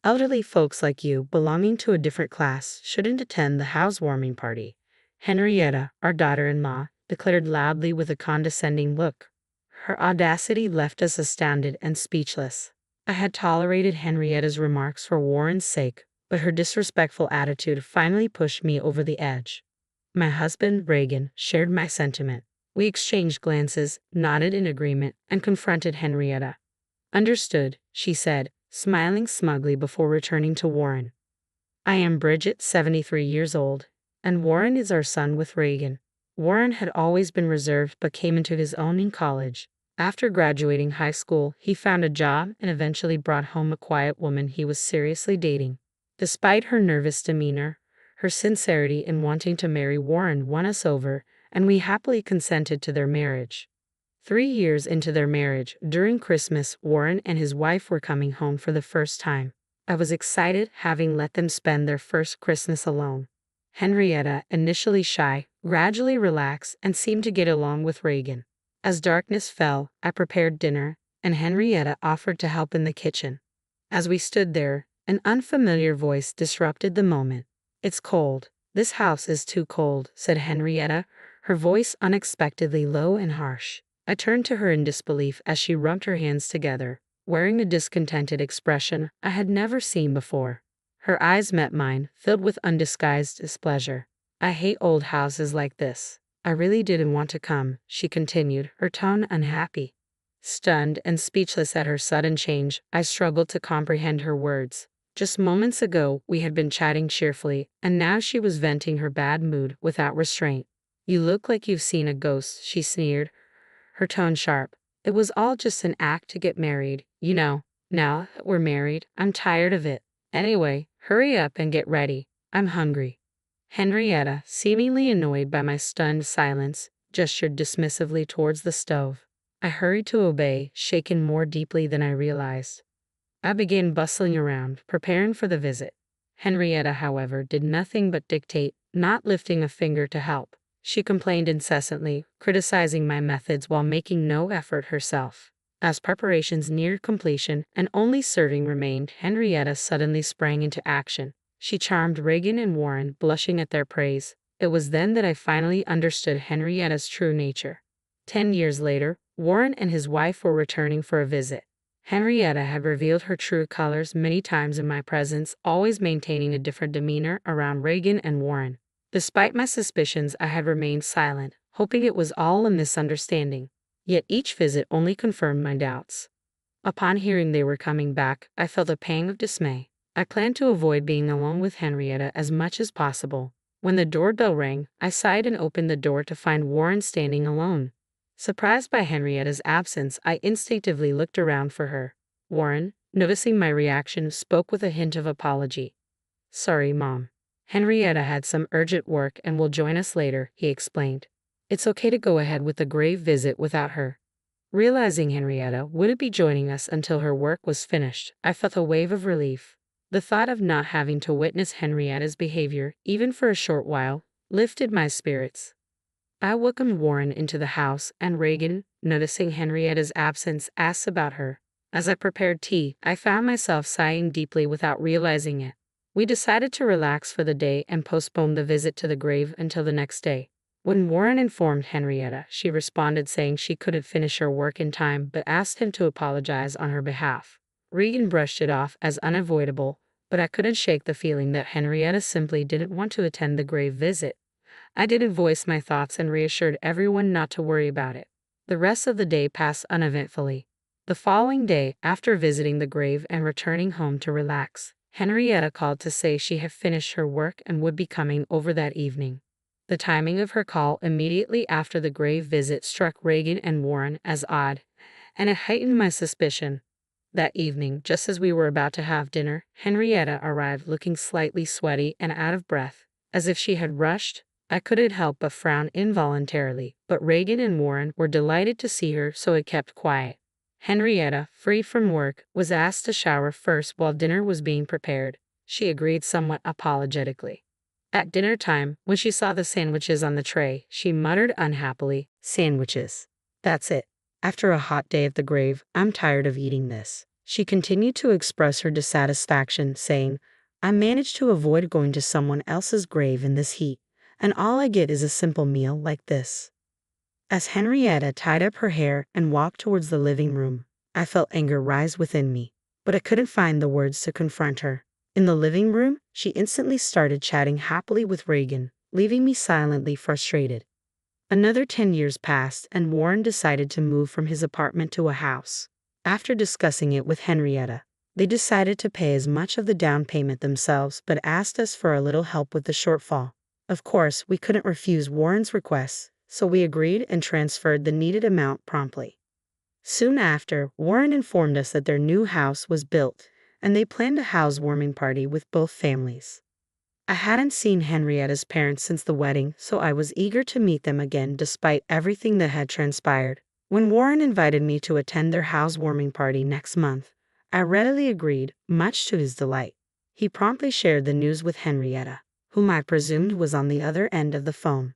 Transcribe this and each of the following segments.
Elderly folks like you, belonging to a different class, shouldn't attend the housewarming party. Henrietta, our daughter-in-law, declared loudly with a condescending look. Her audacity left us astounded and speechless. I had tolerated Henrietta's remarks for Warren's sake, but her disrespectful attitude finally pushed me over the edge. My husband, Reagan, shared my sentiment. We exchanged glances, nodded in agreement, and confronted Henrietta. "Understood," she said, smiling smugly before returning to Warren. "I am Bridget, 73 years old, and Warren is our son with Reagan." Warren had always been reserved but came into his own in college. After graduating high school, he found a job and eventually brought home a quiet woman he was seriously dating. Despite her nervous demeanor, her sincerity in wanting to marry Warren won us over, and we happily consented to their marriage. 3 years into their marriage, during Christmas, Warren and his wife were coming home for the first time. I was excited, having let them spend their first Christmas alone. Henrietta, initially shy, gradually relaxed and seemed to get along with Reagan. As darkness fell, I prepared dinner, and Henrietta offered to help in the kitchen. As we stood there, an unfamiliar voice disrupted the moment. "It's cold. This house is too cold," said Henrietta, her voice unexpectedly low and harsh. I turned to her in disbelief as she rubbed her hands together, wearing a discontented expression I had never seen before. Her eyes met mine, filled with undisguised displeasure. "I hate old houses like this. I really didn't want to come," she continued, her tone unhappy. Stunned and speechless at her sudden change, I struggled to comprehend her words. Just moments ago, we had been chatting cheerfully, and now she was venting her bad mood without restraint. "You look like you've seen a ghost," she sneered, her tone sharp. "It was all just an act to get married, you know. Now that we're married, I'm tired of it. Anyway, hurry up and get ready. I'm hungry." Henrietta, seemingly annoyed by my stunned silence, gestured dismissively towards the stove. I hurried to obey, shaken more deeply than I realized. I began bustling around, preparing for the visit. Henrietta, however, did nothing but dictate, not lifting a finger to help. She complained incessantly, criticizing my methods while making no effort herself. As preparations neared completion and only serving remained, Henrietta suddenly sprang into action. She charmed Reagan and Warren, blushing at their praise. It was then that I finally understood Henrietta's true nature. 10 years later, Warren and his wife were returning for a visit. Henrietta had revealed her true colors many times in my presence, always maintaining a different demeanor around Reagan and Warren. Despite my suspicions, I had remained silent, hoping it was all a misunderstanding. Yet each visit only confirmed my doubts. Upon hearing they were coming back, I felt a pang of dismay. I planned to avoid being alone with Henrietta as much as possible. When the doorbell rang, I sighed and opened the door to find Warren standing alone. Surprised by Henrietta's absence, I instinctively looked around for her. Warren, noticing my reaction, spoke with a hint of apology. "Sorry, Mom. Henrietta had some urgent work and will join us later," he explained. "It's okay to go ahead with the grave visit without her." Realizing Henrietta wouldn't be joining us until her work was finished, I felt a wave of relief. The thought of not having to witness Henrietta's behavior, even for a short while, lifted my spirits. I welcomed Warren into the house, and Reagan, noticing Henrietta's absence, asked about her. As I prepared tea, I found myself sighing deeply without realizing it. We decided to relax for the day and postpone the visit to the grave until the next day. When Warren informed Henrietta, she responded saying she couldn't finish her work in time but asked him to apologize on her behalf. Regan brushed it off as unavoidable, but I couldn't shake the feeling that Henrietta simply didn't want to attend the grave visit. I didn't voice my thoughts and reassured everyone not to worry about it. The rest of the day passed uneventfully. The following day, after visiting the grave and returning home to relax, Henrietta called to say she had finished her work and would be coming over that evening. The timing of her call immediately after the grave visit struck Reagan and Warren as odd, and it heightened my suspicion. That evening, just as we were about to have dinner, Henrietta arrived looking slightly sweaty and out of breath, as if she had rushed. I couldn't help but frown involuntarily, but Reagan and Warren were delighted to see her, so it kept quiet. Henrietta, free from work, was asked to shower first while dinner was being prepared. She agreed somewhat apologetically. At dinner time, when she saw the sandwiches on the tray, she muttered unhappily, "Sandwiches. That's it. After a hot day at the grave, I'm tired of eating this." She continued to express her dissatisfaction, saying, "I managed to avoid going to someone else's grave in this heat, and all I get is a simple meal like this." As Henrietta tied up her hair and walked towards the living room, I felt anger rise within me, but I couldn't find the words to confront her. In the living room, she instantly started chatting happily with Reagan, leaving me silently frustrated. Another 10 years passed, and Warren decided to move from his apartment to a house. After discussing it with Henrietta, they decided to pay as much of the down payment themselves but asked us for a little help with the shortfall. Of course, we couldn't refuse Warren's requests, so we agreed and transferred the needed amount promptly. Soon after, Warren informed us that their new house was built, and they planned a housewarming party with both families. I hadn't seen Henrietta's parents since the wedding, so I was eager to meet them again despite everything that had transpired. When Warren invited me to attend their housewarming party next month, I readily agreed, much to his delight. He promptly shared the news with Henrietta, whom I presumed was on the other end of the phone.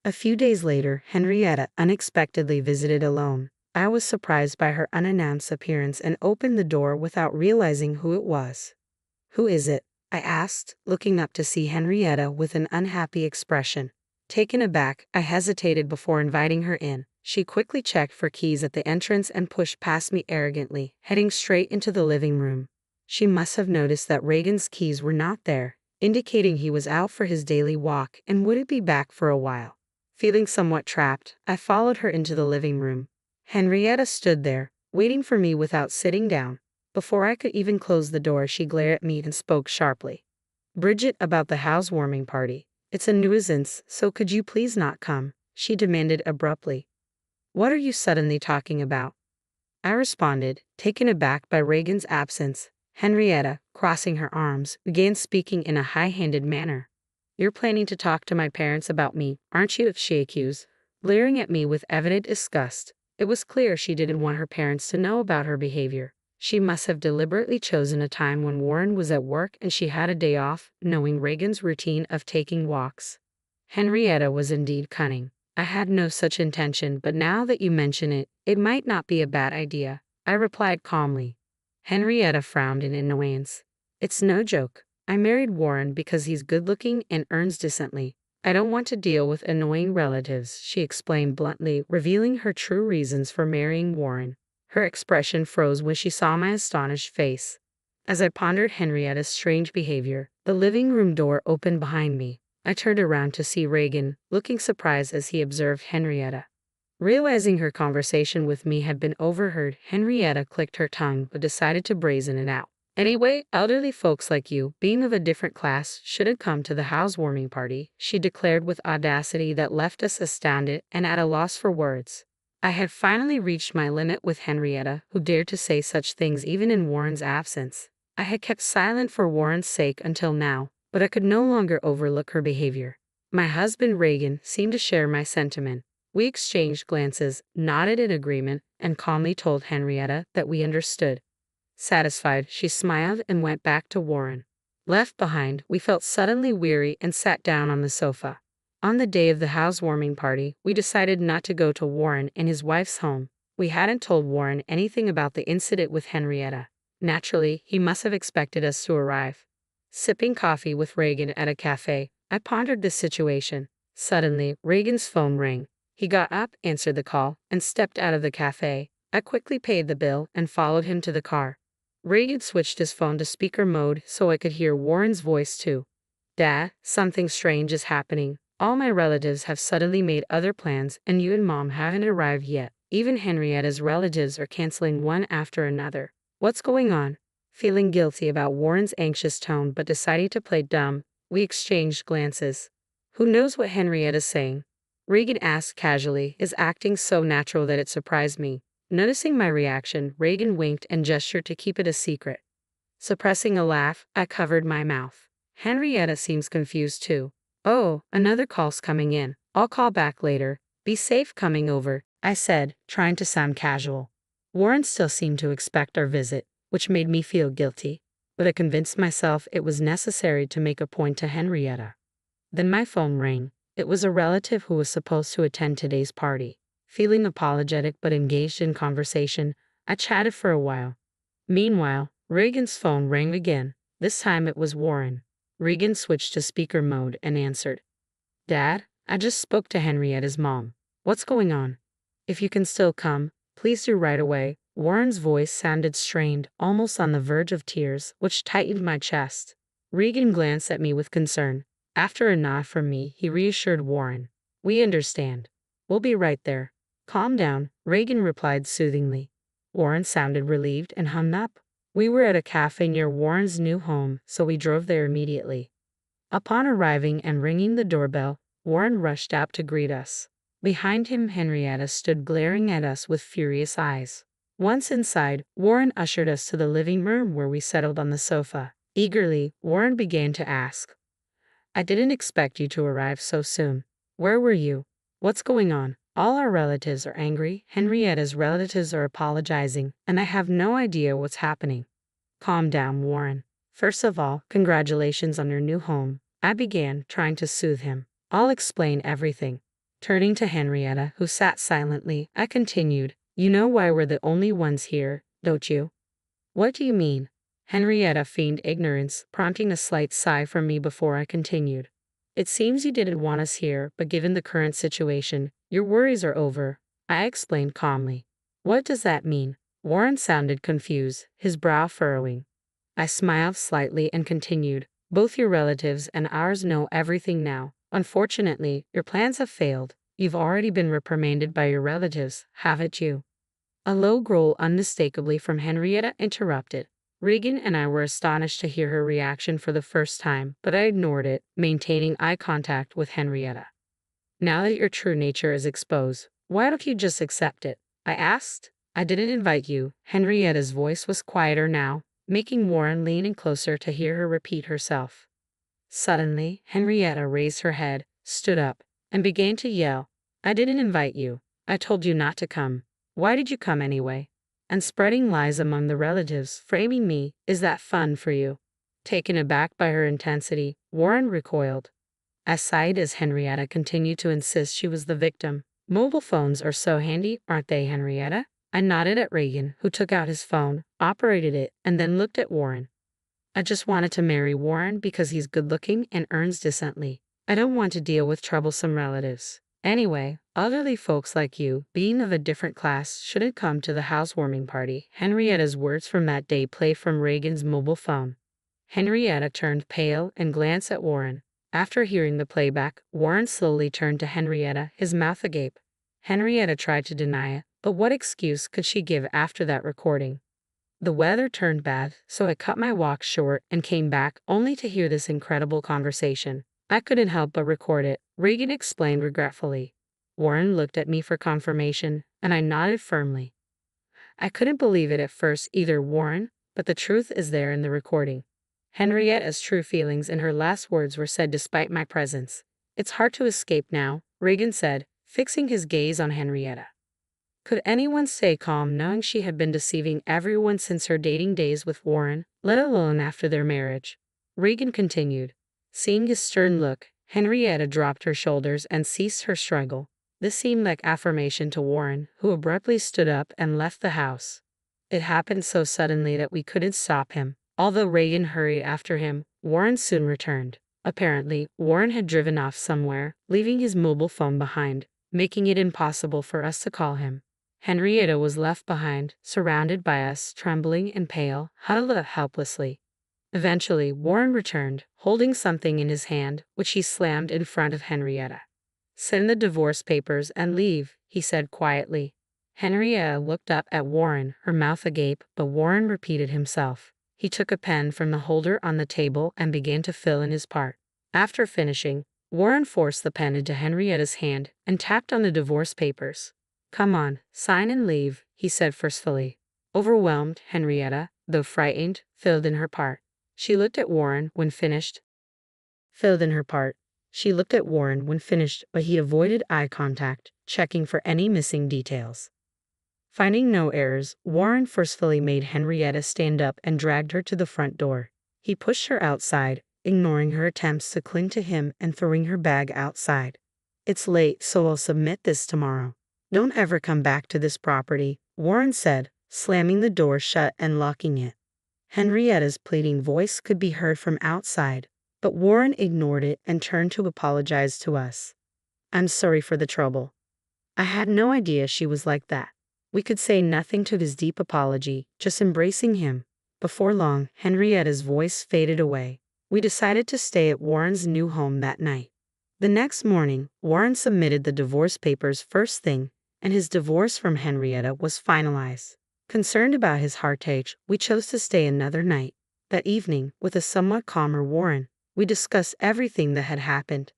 A few days later, Henrietta unexpectedly visited alone. I was surprised by her unannounced appearance and opened the door without realizing who it was. "Who is it?" I asked, looking up to see Henrietta with an unhappy expression. Taken aback, I hesitated before inviting her in. She quickly checked for keys at the entrance and pushed past me arrogantly, heading straight into the living room. She must have noticed that Reagan's keys were not there, indicating he was out for his daily walk and wouldn't be back for a while. Feeling somewhat trapped, I followed her into the living room. Henrietta stood there, waiting for me without sitting down. Before I could even close the door, she glared at me and spoke sharply. "Bridget, about the housewarming party. It's a nuisance, so could you please not come?" she demanded abruptly. "What are you suddenly talking about?" I responded, taken aback by Reagan's absence. Henrietta, crossing her arms, began speaking in a high-handed manner. "You're planning to talk to my parents about me, aren't you?" she accused, glaring at me with evident disgust. It was clear she didn't want her parents to know about her behavior. She must have deliberately chosen a time when Warren was at work and she had a day off, knowing Reagan's routine of taking walks. Henrietta was indeed cunning. I had no such intention, but now that you mention it, it might not be a bad idea, I replied calmly. Henrietta frowned in annoyance. "It's no joke. I married Warren because he's good-looking and earns decently. I don't want to deal with annoying relatives," she explained bluntly, revealing her true reasons for marrying Warren. Her expression froze when she saw my astonished face. As I pondered Henrietta's strange behavior, the living room door opened behind me. I turned around to see Reagan, looking surprised as he observed Henrietta. Realizing her conversation with me had been overheard, Henrietta clicked her tongue but decided to brazen it out. "Anyway, elderly folks like you, being of a different class, shouldn't come to the housewarming party," she declared with audacity that left us astounded and at a loss for words. I had finally reached my limit with Henrietta, who dared to say such things even in Warren's absence. I had kept silent for Warren's sake until now, but I could no longer overlook her behavior. My husband Reagan seemed to share my sentiment. We exchanged glances, nodded in agreement, and calmly told Henrietta that we understood. Satisfied, she smiled and went back to Warren. Left behind, we felt suddenly weary and sat down on the sofa. On the day of the housewarming party, we decided not to go to Warren and his wife's home. We hadn't told Warren anything about the incident with Henrietta. Naturally, he must have expected us to arrive. Sipping coffee with Reagan at a cafe, I pondered this situation. Suddenly, Reagan's phone rang. He got up, answered the call, and stepped out of the cafe. I quickly paid the bill and followed him to the car. Reagan switched his phone to speaker mode so I could hear Warren's voice too. "Dad, something strange is happening. All my relatives have suddenly made other plans and you and Mom haven't arrived yet. Even Henrietta's relatives are canceling one after another. What's going on?" Feeling guilty about Warren's anxious tone but deciding to play dumb, we exchanged glances. "Who knows what Henrietta's saying?" Reagan asked casually, his acting so natural that it surprised me. Noticing my reaction, Reagan winked and gestured to keep it a secret. Suppressing a laugh, I covered my mouth. Henrietta seems confused too. "Oh, another call's coming in. I'll call back later. Be safe coming over," I said, trying to sound casual. Warren still seemed to expect our visit, which made me feel guilty, but I convinced myself it was necessary to make a point to Henrietta. Then my phone rang. It was a relative who was supposed to attend today's party. Feeling apologetic but engaged in conversation, I chatted for a while. Meanwhile, Reagan's phone rang again. This time it was Warren. Regan switched to speaker mode and answered. Dad, I just spoke to Henrietta's mom. What's going on? If you can still come, please do right away. Warren's voice sounded strained, almost on the verge of tears, which tightened my chest. Regan glanced at me with concern. After a nod from me, he reassured Warren. We understand. We'll be right there. Calm down, Regan replied soothingly. Warren sounded relieved and hung up. We were at a cafe near Warren's new home, so we drove there immediately. Upon arriving and ringing the doorbell, Warren rushed out to greet us. Behind him, Henrietta stood glaring at us with furious eyes. Once inside, Warren ushered us to the living room where we settled on the sofa. Eagerly, Warren began to ask, I didn't expect you to arrive so soon. Where were you? What's going on? All our relatives are angry, Henrietta's relatives are apologizing, and I have no idea what's happening. Calm down, Warren. First of all, congratulations on your new home. I began, trying to soothe him. I'll explain everything. Turning to Henrietta, who sat silently, I continued, You know why we're the only ones here, don't you? What do you mean? Henrietta feigned ignorance, prompting a slight sigh from me before I continued. It seems you didn't want us here, but given the current situation, your worries are over. I explained calmly. What does that mean? Warren sounded confused, his brow furrowing. I smiled slightly and continued. Both your relatives and ours know everything now. Unfortunately, your plans have failed. You've already been reprimanded by your relatives, haven't you? A low growl unmistakably from Henrietta interrupted. Regan and I were astonished to hear her reaction for the first time, but I ignored it, maintaining eye contact with Henrietta. Now that your true nature is exposed, why don't you just accept it? I asked. I didn't invite you. Henrietta's voice was quieter now, making Warren lean in closer to hear her repeat herself. Suddenly, Henrietta raised her head, stood up, and began to yell. I didn't invite you. I told you not to come. Why did you come anyway? And spreading lies among the relatives, framing me, is that fun for you? Taken aback by her intensity, Warren recoiled. I sighed as Henrietta continued to insist she was the victim. Mobile phones are so handy, aren't they, Henrietta? I nodded at Regan, who took out his phone, operated it, and then looked at Warren. I just wanted to marry Warren because he's good-looking and earns decently. I don't want to deal with troublesome relatives. Anyway, elderly folks like you, being of a different class, shouldn't come to the housewarming party. Henrietta's words from that day played from Regan's mobile phone. Henrietta turned pale and glanced at Warren. After hearing the playback, Warren slowly turned to Henrietta, his mouth agape. Henrietta tried to deny it, but what excuse could she give after that recording? The weather turned bad, so I cut my walk short and came back only to hear this incredible conversation. I couldn't help but record it, Regan explained regretfully. Warren looked at me for confirmation, and I nodded firmly. I couldn't believe it at first either, Warren, but the truth is there in the recording. Henrietta's true feelings in her last words were said despite my presence. It's hard to escape now, Regan said, fixing his gaze on Henrietta. Could anyone stay calm knowing she had been deceiving everyone since her dating days with Warren, let alone after their marriage? Regan continued. Seeing his stern look, Henrietta dropped her shoulders and ceased her struggle. This seemed like affirmation to Warren, who abruptly stood up and left the house. It happened so suddenly that we couldn't stop him. Although Regan hurried after him, Warren soon returned. Apparently, Warren had driven off somewhere, leaving his mobile phone behind, making it impossible for us to call him. Henrietta was left behind, surrounded by us, trembling and pale, huddled up helplessly. Eventually, Warren returned, holding something in his hand, which he slammed in front of Henrietta. Send the divorce papers and leave, he said quietly. Henrietta looked up at Warren, her mouth agape, but Warren repeated himself. He took a pen from the holder on the table and began to fill in his part. After finishing, Warren forced the pen into Henrietta's hand and tapped on the divorce papers. Come on, sign and leave, he said forcefully. Overwhelmed, Henrietta, though frightened, filled in her part. She looked at Warren when finished. She looked at Warren when finished, but he avoided eye contact, checking for any missing details. Finding no errors, Warren forcefully made Henrietta stand up and dragged her to the front door. He pushed her outside, ignoring her attempts to cling to him and throwing her bag outside. It's late, so I'll submit this tomorrow. Don't ever come back to this property, Warren said, slamming the door shut and locking it. Henrietta's pleading voice could be heard from outside, but Warren ignored it and turned to apologize to us. "I'm sorry for the trouble. I had no idea she was like that." We could say nothing to his deep apology, just embracing him. Before long, Henrietta's voice faded away. We decided to stay at Warren's new home that night. The next morning, Warren submitted the divorce papers first thing, and his divorce from Henrietta was finalized. Concerned about his heartache, we chose to stay another night. That evening, with a somewhat calmer Warren, we discussed everything that had happened.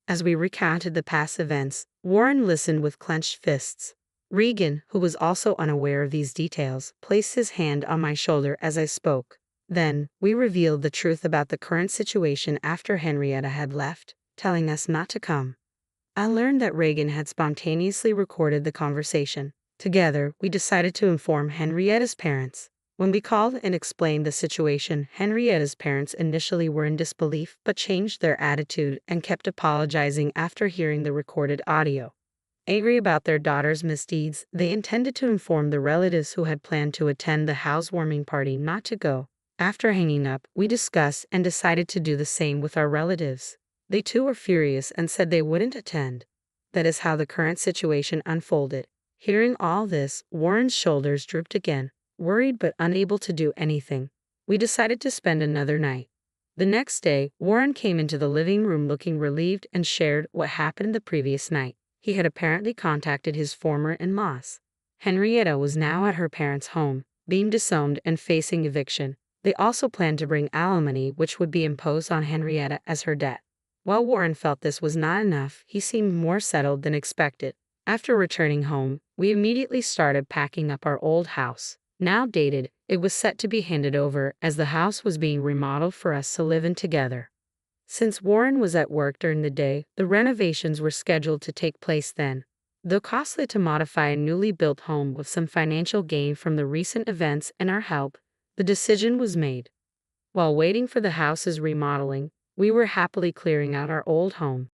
As we recounted the past events, Warren listened with clenched fists. Regan, who was also unaware of these details, placed his hand on my shoulder as I spoke. Then, we revealed the truth about the current situation after Henrietta had left, telling us not to come. I learned that Regan had spontaneously recorded the conversation. Together, we decided to inform Henrietta's parents. When we called and explained the situation, Henrietta's parents initially were in disbelief but changed their attitude and kept apologizing after hearing the recorded audio. Angry about their daughter's misdeeds, they intended to inform the relatives who had planned to attend the housewarming party not to go. After hanging up, we discussed and decided to do the same with our relatives. They too were furious and said they wouldn't attend. That is how the current situation unfolded. Hearing all this, Warren's shoulders drooped again. Worried but unable to do anything, we decided to spend another night. The next day, Warren came into the living room looking relieved and shared what happened the previous night. He had apparently contacted his former in-laws. Henrietta was now at her parents' home, being disowned and facing eviction. They also planned to bring alimony, which would be imposed on Henrietta as her debt. While Warren felt this was not enough, he seemed more settled than expected. After returning home, we immediately started packing up our old house. Now dated, it was set to be handed over as the house was being remodeled for us to live in together. Since Warren was at work during the day, the renovations were scheduled to take place then. Though costly to modify a newly built home with some financial gain from the recent events and our help, the decision was made. While waiting for the house's remodeling, we were happily clearing out our old home.